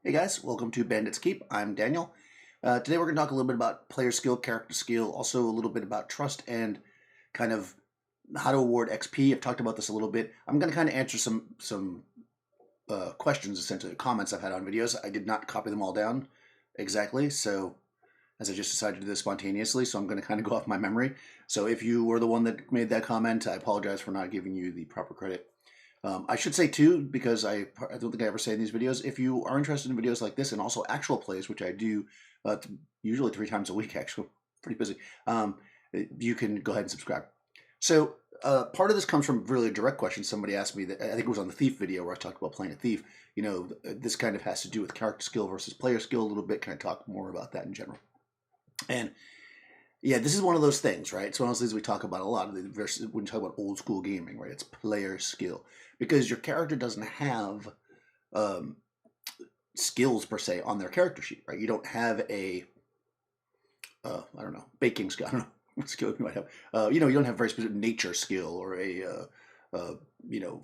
Hey guys, welcome to Bandit's Keep. I'm Daniel. Today we're going to talk a little bit about player skill, character skill, also a little bit about trust and kind of how to award XP. I've talked about this a little bit. I'm going to kind of answer some questions, essentially comments I've had on videos. I did not copy them all down exactly, so as I just decided to do this spontaneously, so I'm going to kind of go off my memory. So if you were the one that made that comment, I apologize for not giving you the proper credit. I should say too, because I don't think I ever say in these videos, if you are interested in videos like this and also actual plays, which I do usually 3 times a week, actually, pretty busy, you can go ahead and subscribe. So part of this comes from really a direct question. Somebody asked me that, I think it was on the Thief video where I talked about playing a Thief. You know, this kind of has to do with character skill versus player skill a little bit. Can I talk more about that in general? And yeah, this is one of those things, right? It's one of those things we talk about a lot versus when you talk about old school gaming, right? It's player skill because your character doesn't have skills per se on their character sheet, right? You don't have a I don't know, baking skill. I don't know what skill you might have. You don't have a very specific nature skill or a you know,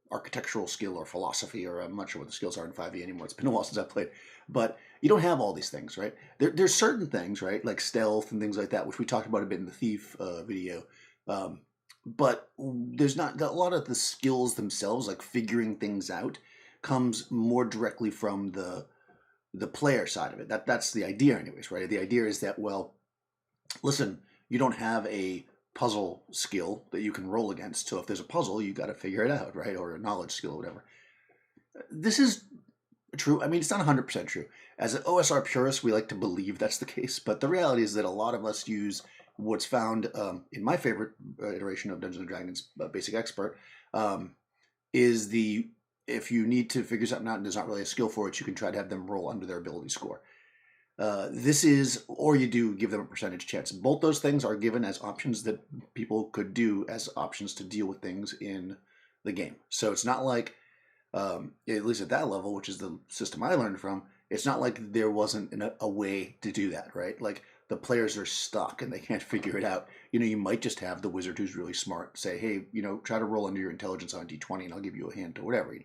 architectural skill or philosophy, or I'm not sure what the skills are in 5e anymore. It's been a while since I've played, but you don't have all these things, right? There's certain things, right, like stealth and things like that, which we talked about a bit in the Thief video. But there's not a lot of the skills themselves, like figuring things out, comes more directly from the player side of it. That's the idea, anyways, right? The idea is that, well, listen, you don't have a puzzle skill that you can roll against. So if there's a puzzle, you got to figure it out, right? Or a knowledge skill or whatever. This is true. I mean, it's not 100% true. As an OSR purist, we like to believe that's the case. But the reality is that a lot of us use what's found in my favorite iteration of Dungeons & Dragons Basic Expert is the, if you need to figure something out and there's not really a skill for it, you can try to have them roll under their ability score. This is, or you do give them a percentage chance. Both those things are given as options that people could do as options to deal with things in the game. So it's not like, at least at that level, which is the system I learned from, it's not like there wasn't a way to do that, right? Like the players are stuck and they can't figure it out. You might just have the wizard who's really smart say, hey, try to roll under your intelligence on D20 and I'll give you a hint or whatever.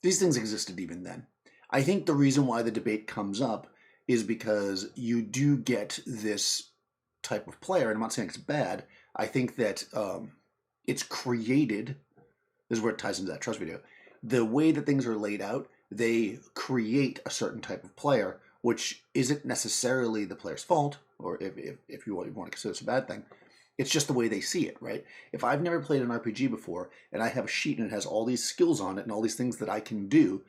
These things existed even then. I think the reason why the debate comes up is because you do get this type of player, and I'm not saying it's bad. I think that it's created, this is where it ties into that trust video, the way that things are laid out, they create a certain type of player, which isn't necessarily the player's fault, or if you want to consider this a bad thing. It's just the way they see it, right? If I've never played an RPG before, and I have a sheet and it has all these skills on it and all these things that I can do,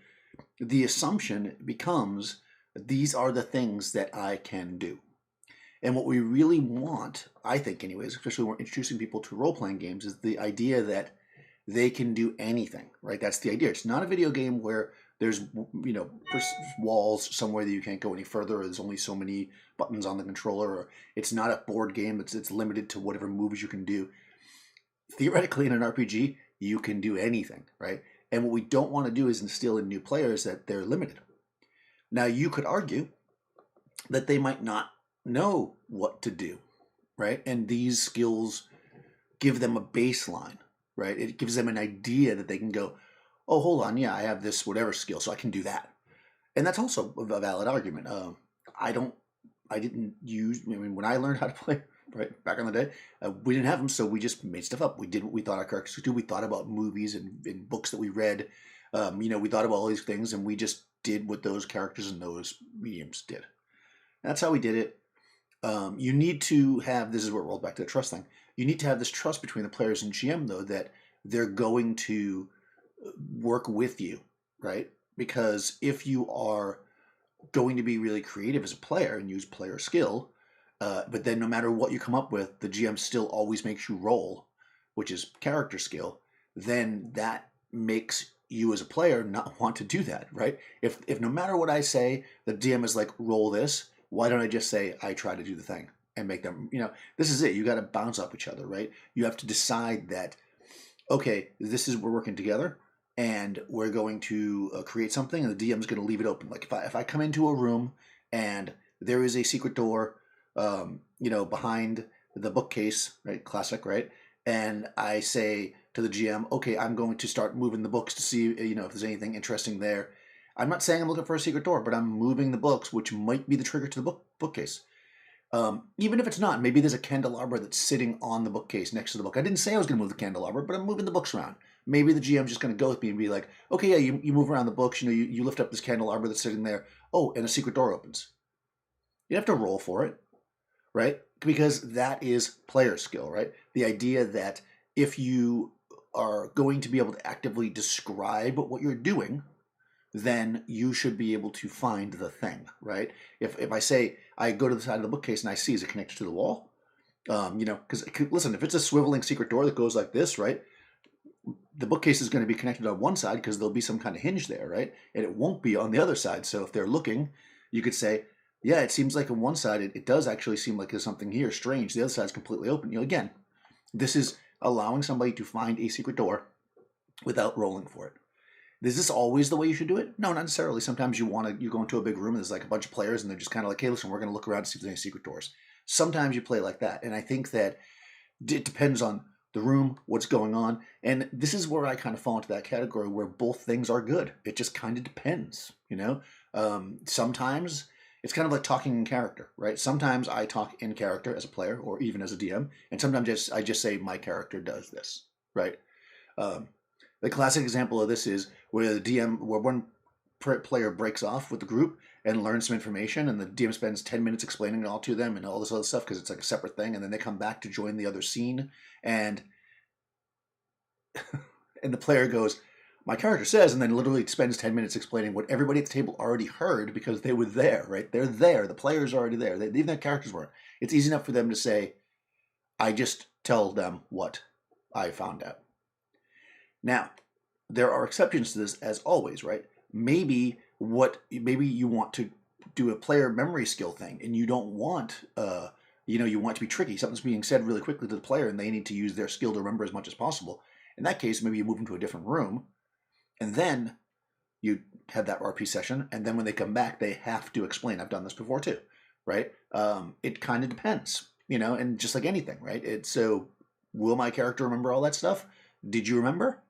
the assumption becomes these are the things that I can do. And what we really want, I think anyways, especially when we're introducing people to role-playing games, is the idea that they can do anything, right? That's the idea. It's not a video game where there's, walls somewhere that you can't go any further, or there's only so many buttons on the controller, or it's not a board game. It's limited to whatever moves you can do. Theoretically, in an RPG, you can do anything, right? And what we don't want to do is instill in new players that they're limited. Now, you could argue that they might not know what to do, right? And these skills give them a baseline, right? It gives them an idea that they can go, oh, hold on, yeah, I have this whatever skill, so I can do that. And that's also a valid argument. When I learned how to play, right, back in the day, we didn't have them, so we just made stuff up. We did what we thought our characters could do. We thought about movies and books that we read. We thought about all these things, and we just did what those characters and those mediums did. That's how we did it. You need to have, this is where it rolled back to the trust thing. You need to have this trust between the players and GM, though, that they're going to work with you, right? Because if you are going to be really creative as a player and use player skill, but then no matter what you come up with, the GM still always makes you roll, which is character skill, then that makes you as a player not want to do that, right? If no matter what I say, the DM is like, roll this, why don't I just say, I try to do the thing and make them, this is it. You got to bounce off each other, right? You have to decide that, okay, we're working together and we're going to create something, and the DM is going to leave it open. Like if I come into a room and there is a secret door, behind the bookcase, right? Classic, right? And I say to the GM, okay, I'm going to start moving the books to see, if there's anything interesting there. I'm not saying I'm looking for a secret door, but I'm moving the books, which might be the trigger to the bookcase. Even if it's not, maybe there's a candelabra that's sitting on the bookcase next to the book. I didn't say I was going to move the candelabra, but I'm moving the books around. Maybe the GM's just going to go with me and be like, okay, yeah, you move around the books, you lift up this candelabra that's sitting there. Oh, and a secret door opens. You have to roll for it, right? Because that is player skill, right? The idea that if you are going to be able to actively describe what you're doing, then you should be able to find the thing, right? If I say I go to the side of the bookcase and I see is it connected to the wall, because listen, if it's a swiveling secret door that goes like this, right? The bookcase is going to be connected on one side because there'll be some kind of hinge there, right? And it won't be on the other side. So if they're looking, you could say, yeah, it seems like on one side it does actually seem like there's something here strange. The other side's completely open. Again, this is allowing somebody to find a secret door without rolling for it. Is this always the way you should do it? No, not necessarily. Sometimes you go into a big room and there's like a bunch of players and they're just kind of like, hey, listen, we're going to look around to see if there's any secret doors. Sometimes you play like that. And I think that it depends on the room, what's going on. And this is where I kind of fall into that category where both things are good. It just kind of depends, Sometimes it's kind of like talking in character, right? Sometimes I talk in character as a player or even as a DM. And sometimes I just say my character does this, right? The classic example of this is where one player breaks off with the group and learns some information, and the DM spends 10 minutes explaining it all to them and all this other stuff because it's like a separate thing, and then they come back to join the other scene, and the player goes, my character says, and then literally spends 10 minutes explaining what everybody at the table already heard because they were there, right? They're there. The player's already there. Even their characters weren't. It's easy enough for them to say, I just tell them what I found out. Now, there are exceptions to this, as always, right? Maybe you want to do a player memory skill thing, and you don't want, you want to be tricky. Something's being said really quickly to the player, and they need to use their skill to remember as much as possible. In that case, maybe you move them to a different room, and then you have that RP session, and then when they come back, they have to explain. I've done this before too, right? It kind of depends, and just like anything, right? So, will my character remember all that stuff? Did you remember?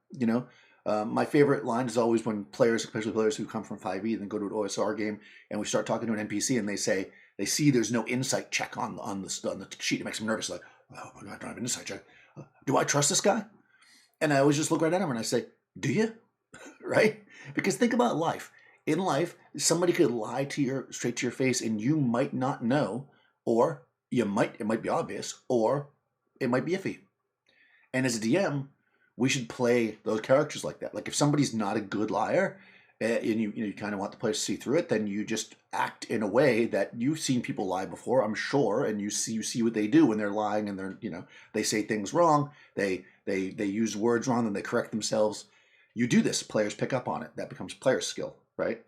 My favorite line is always when players, especially players who come from 5e, then go to an OSR game, and we start talking to an NPC, and they see there's no insight check on the sheet. It makes them nervous, like, oh my god, I don't have an insight check. Do I trust this guy? And I always just look right at him and I say, do you? Right? Because think about life. In life, somebody could lie straight to your face, and you might not know, or it might be obvious, or it might be iffy. And as a DM, we should play those characters like that. Like if somebody's not a good liar, and you kind of want the players to see through it, then you just act in a way that you've seen people lie before, I'm sure, and you see what they do when they're lying, and they say things wrong, they use words wrong, and they correct themselves. You do this, players pick up on it. That becomes player skill, right?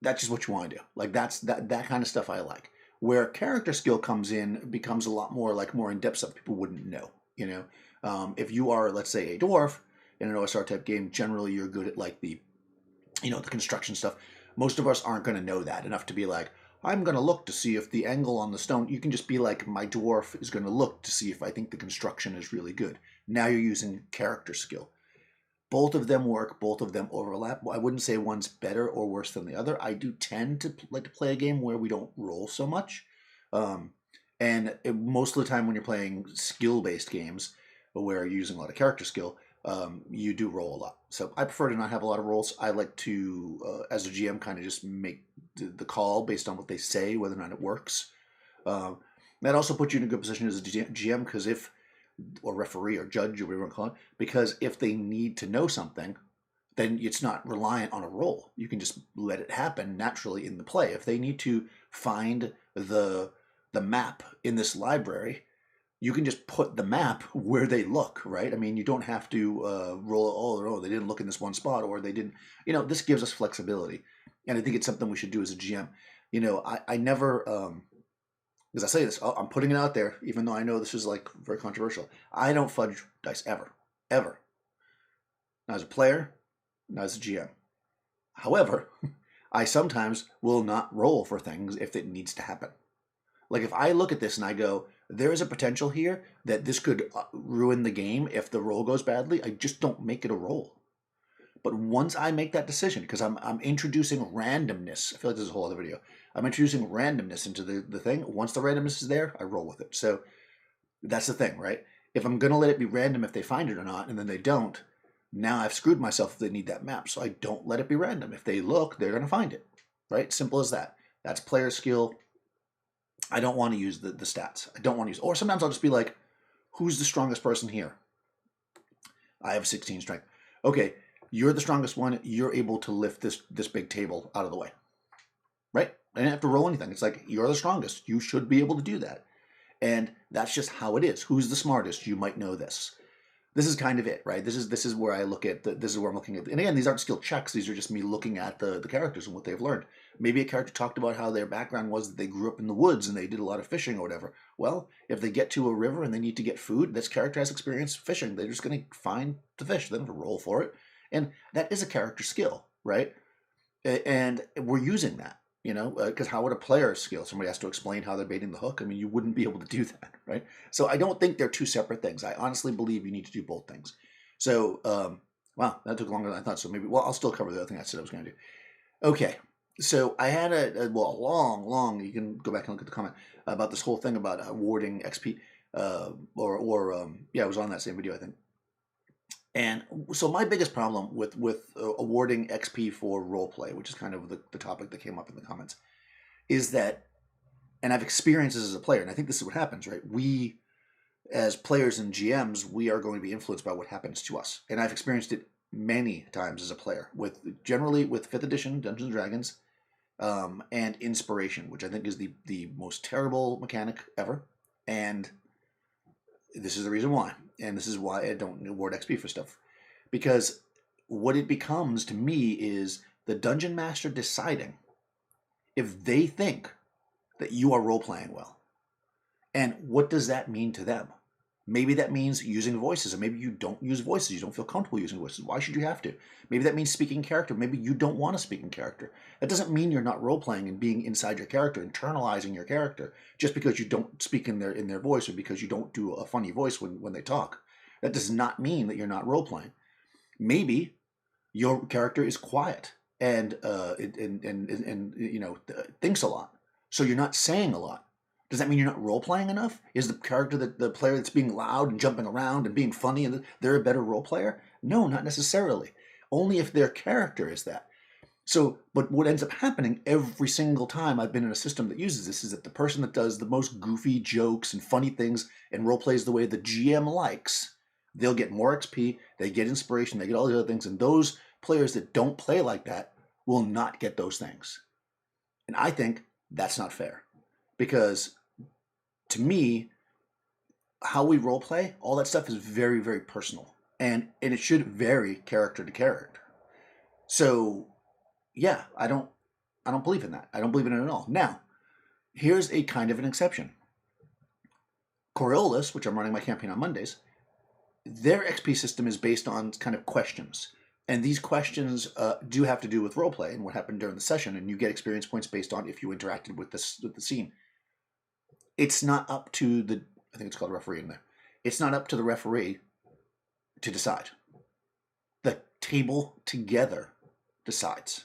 That's just what you want to do. Like that kind of stuff I like. Where character skill comes in, becomes a lot more in-depth stuff people wouldn't know. If you are, let's say, a dwarf in an OSR type game, generally you're good at the construction stuff. Most of us aren't going to know that enough to be like, I'm going to look to see if the angle on the stone. You can just be like, my dwarf is going to look to see if I think the construction is really good. Now you're using character skill. Both of them work. Both of them overlap. I wouldn't say one's better or worse than the other. I do tend to like to play a game where we don't roll so much. Most of the time when you're playing skill-based games, where you're using a lot of character skill, you do roll a lot. So I prefer to not have a lot of rolls. I like to, as a GM, kind of just make the call based on what they say, whether or not it works. That also puts you in a good position as a GM, because or referee or judge or whatever you want to call it, because if they need to know something, then it's not reliant on a roll. You can just let it happen naturally in the play. If they need to find the map in this library, you can just put the map where they look, right? I mean, you don't have to roll, they didn't look in this one spot, or they didn't, this gives us flexibility. And I think it's something we should do as a GM. I never, as I say this, I'm putting it out there, even though I know this is very controversial. I don't fudge dice ever. Not as a player, not as a GM. However, I sometimes will not roll for things if it needs to happen. Like if I look at this and I go, there is a potential here that this could ruin the game if the roll goes badly, I just don't make it a roll. But once I make that decision, because I'm introducing randomness, I feel like this is a whole other video. I'm introducing randomness into the thing. Once the randomness is there, I roll with it. So that's the thing, right? If I'm going to let it be random if they find it or not, and then they don't, now I've screwed myself if they need that map. So I don't let it be random. If they look, they're going to find it, right? Simple as that. That's player skill. I don't want to use the stats. I don't want to use, or sometimes I'll just be like, who's the strongest person here? I have 16 strength. Okay, you're the strongest one. You're able to lift this big table out of the way, right? I didn't have to roll anything. It's like, you're the strongest. You should be able to do that. And that's just how it is. Who's the smartest? You might know this. This is kind of it, right? This is where I look at this is where I'm looking at. And again, these aren't skill checks. These are just me looking at the characters and what they've learned. Maybe a character talked about how their background was that they grew up in the woods and they did a lot of fishing or whatever. Well, if they get to a river and they need to get food, this character has experience fishing. They're just going to find the fish. They don't have to roll for it. And that is a character skill, right? And we're using that. Because how would a player skill? Somebody has to explain how they're baiting the hook. I mean, you wouldn't be able to do that, right? So I don't think they're two separate things. I honestly believe you need to do both things. So, wow, that took longer than I thought. So maybe, I'll still cover the other thing I said I was going to do. Okay, so I had a long, you can go back and look at the comment about this whole thing about awarding XP, it was on that same video, I think. And so my biggest problem with awarding XP for roleplay, which is kind of the topic that came up in the comments, is that, and I've experienced this as a player, and I think this is what happens, right? We, as players and GMs, we are going to be influenced by what happens to us. And I've experienced it many times as a player, generally with 5th edition Dungeons & Dragons, and Inspiration, which I think is the most terrible mechanic ever. And this is the reason why. And this is why I don't award XP for stuff. Because what it becomes to me is the dungeon master deciding if they think that you are role-playing well. And what does that mean to them? Maybe that means using voices, and maybe you don't use voices. You don't feel comfortable using voices. Why should you have to? Maybe that means speaking character. Maybe you don't want to speak in character. That doesn't mean you're not role-playing and being inside your character, internalizing your character, just because you don't speak in their voice or because you don't do a funny voice when they talk. That does not mean that you're not role-playing. Maybe your character is quiet and thinks a lot, so you're not saying a lot. Does that mean you're not role-playing enough? Is the character the player that's being loud and jumping around and being funny, and they're a better role player? No, not necessarily. Only if their character is that. So, but what ends up happening every single time I've been in a system that uses this is that the person that does the most goofy jokes and funny things and role plays the way the GM likes, they'll get more XP, they get inspiration, they get all the other things, and those players that don't play like that will not get those things. And I think that's not fair. Because to me, how we role play, all that stuff is very, very personal. And it should vary character to character. So yeah, I don't believe in that. I don't believe in it at all. Now, here's a kind of an exception. Coriolis, which I'm running my campaign on Mondays, their XP system is based on kind of questions. And these questions do have to do with roleplay and what happened during the session, and you get experience points based on if you interacted with the scene. It's not up to I think it's called a referee in there. It's not up to the referee to decide. The table together decides.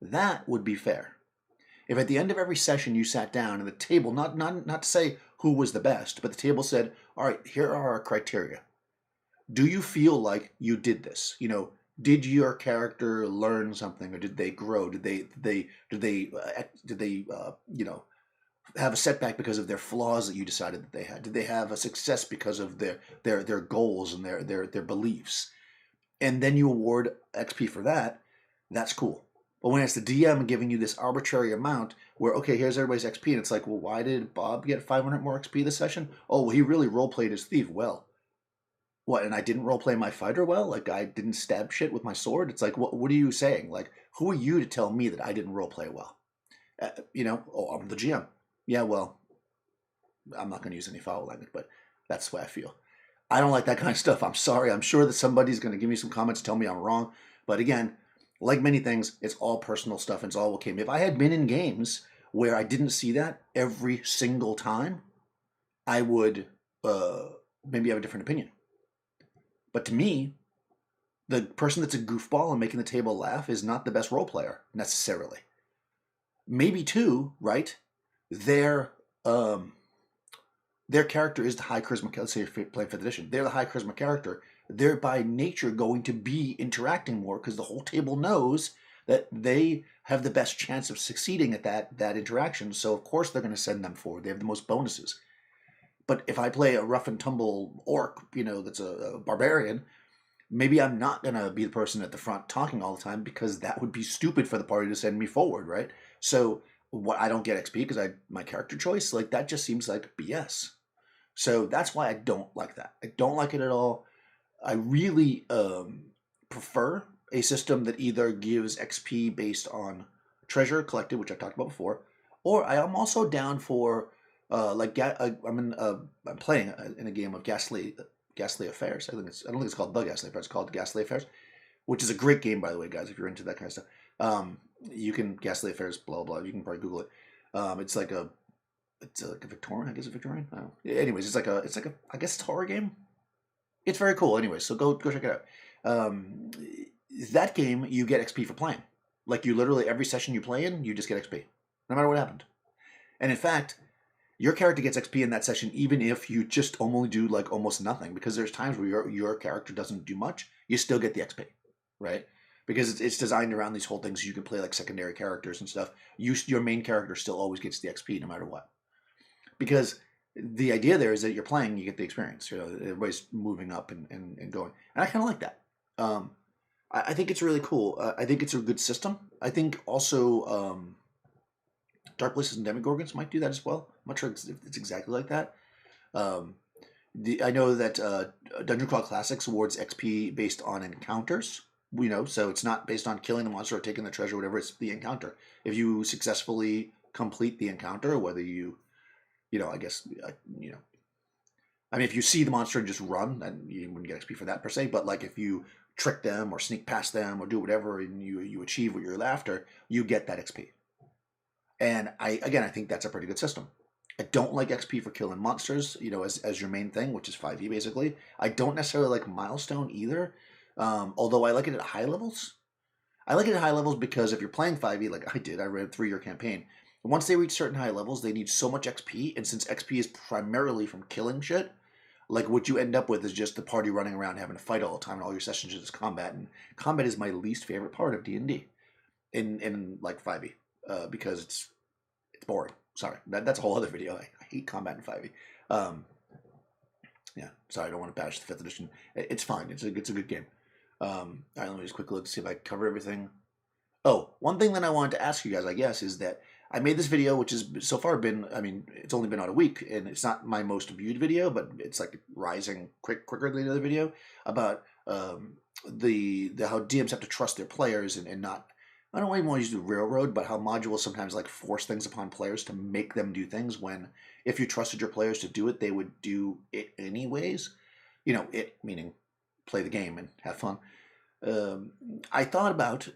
That would be fair. If at the end of every session you sat down and the table, not to say who was the best, but the table said, all right, here are our criteria. Do you feel like you did this? Did your character learn something, or did they grow? Did they have a setback because of their flaws that you decided that they had? Did they have a success because of their goals and their beliefs? And then you award XP for that. That's cool. But when it's the DM giving you this arbitrary amount where, okay, here's everybody's XP, and it's like, well, why did Bob get 500 more XP this session? Oh, well, he really role-played as thief. Well, what, and I didn't roleplay my fighter well? Like, I didn't stab shit with my sword? It's like, what are you saying? Like, who are you to tell me that I didn't roleplay well? I'm the GM. Yeah, well, I'm not going to use any foul language, but that's the way I feel. I don't like that kind of stuff. I'm sorry. I'm sure that somebody's going to give me some comments, tell me I'm wrong. But again, like many things, it's all personal stuff, and it's all what came. If I had been in games where I didn't see that every single time, I would maybe have a different opinion. But to me, The person that's a goofball and making the table laugh is not the best role player necessarily. Maybe too, right? Their um, their character is the high charisma. Let's say you're playing 5th edition, they're the high charisma character. They're by nature going to be interacting more because the whole table knows that they have the best chance of succeeding at that interaction. So of course they're going to send them forward. They have the most bonuses. But if I play a rough and tumble orc, that's a barbarian, maybe I'm not going to be the person at the front talking all the time because that would be stupid for the party to send me forward, right? So what, I don't get XP because my character choice, like that just seems like BS. So that's why I don't like that. I don't like it at all. I really prefer a system that either gives XP based on treasure collected, which I talked about before, or I am also down for I'm playing in a game of Ghastly Affairs. I don't think it's called The Ghastly Affairs. It's called Ghastly Affairs, which is a great game, by the way, guys. If you're into that kind of stuff, you can Ghastly Affairs, blah blah. You can probably Google it. It's like a Victorian. I guess a Victorian. I don't know. Anyways, it's like a I guess it's a horror game. It's very cool. Anyway, so go check it out. That game you get XP for playing. Like you literally every session you play in, you just get XP, no matter what happened. And in fact, your character gets XP in that session even if you just only do like almost nothing, because there's times where your character doesn't do much, you still get the XP, right? Because it's designed around these whole things. You can play like secondary characters and stuff. Your main character still always gets the XP no matter what. Because the idea there is that you're playing, you get the experience. Everybody's moving up and going. And I kind of like that. I think it's really cool. I think it's a good system. I think also Dark Places and Demogorgons might do that as well. I'm not sure if it's exactly like that. I know that Dungeon Crawl Classics awards XP based on encounters. So it's not based on killing the monster or taking the treasure, or whatever. It's the encounter. If you successfully complete the encounter, whether if you see the monster and just run, then you wouldn't get XP for that per se. But like if you trick them or sneak past them or do whatever and you achieve what you're after, you get that XP. And I think that's a pretty good system. I don't like XP for killing monsters, as your main thing, which is 5e basically. I don't necessarily like milestone either, although I like it at high levels. I like it at high levels because if you're playing 5e, like I read a 3-year campaign. Once they reach certain high levels, they need so much XP, and since XP is primarily from killing shit, like what you end up with is just the party running around having to fight all the time, and all your sessions are just combat. And combat is my least favorite part of D&D in like 5e, because it's boring. Sorry, that's a whole other video. I hate combat in 5e. Yeah, sorry, I don't want to bash the 5th edition. It's fine. It's a good game. All right, let me just quickly look to see if I cover everything. Oh, one thing that I wanted to ask you guys, I guess, is that I made this video, which has so far been, it's only been out a week, and it's not my most viewed video, but it's like rising quicker than the other video, about the how DMs have to trust their players and not, I don't even want to use the railroad, but how modules sometimes like force things upon players to make them do things when if you trusted your players to do it, they would do it anyways. It meaning play the game and have fun. I thought about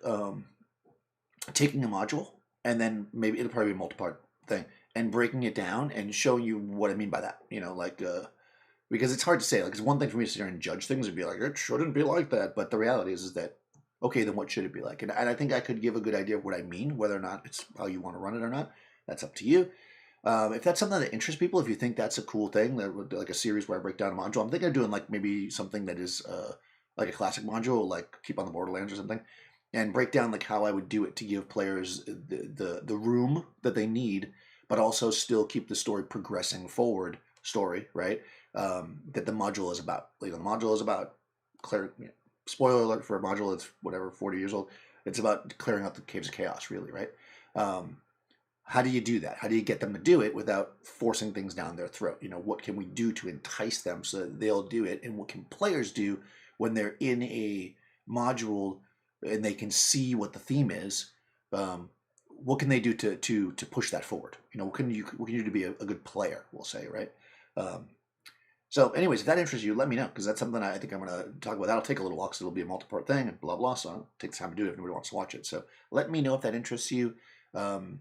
taking a module, and then maybe it'll probably be a multi-part thing, and breaking it down and showing you what I mean by that. Because it's hard to say. Like, it's one thing for me to sit here and judge things and be like, it shouldn't be like that. But the reality is that, okay, then what should it be like? And I think I could give a good idea of what I mean, whether or not it's how you want to run it or not. That's up to you. If that's something that interests people, if you think that's a cool thing, like a series where I break down a module, I'm thinking of doing like maybe something that is like a classic module, like Keep on the Borderlands or something, and break down like how I would do it to give players the room that they need, but also still keep the story progressing forward. Right? That the module is about. The module is about spoiler alert for a module that's 40 years old. It's about clearing out the caves of chaos, really, right? How do you do that? How do you get them to do it without forcing things down their throat? What can we do to entice them so that they'll do it? And what can players do when they're in a module and they can see what the theme is? What can they do to push that forward? What can you do to be a good player? We'll say, right? So, anyways, if that interests you, let me know, because that's something I think I'm going to talk about. That'll take a little while because it'll be a multi-part thing and blah blah. So I'll take the time to do it if nobody wants to watch it. So let me know if that interests you.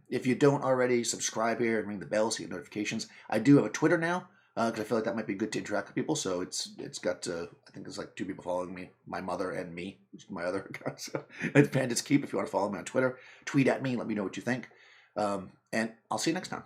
If you don't already, subscribe here and ring the bell so you get notifications. I do have a Twitter now. because I feel like that might be good to interact with people. So it's got I think there's like 2 people following me, my mother and me, which is my other account. So it's Bandit's Keep. If you want to follow me on Twitter, tweet at me. Let me know what you think. And I'll see you next time.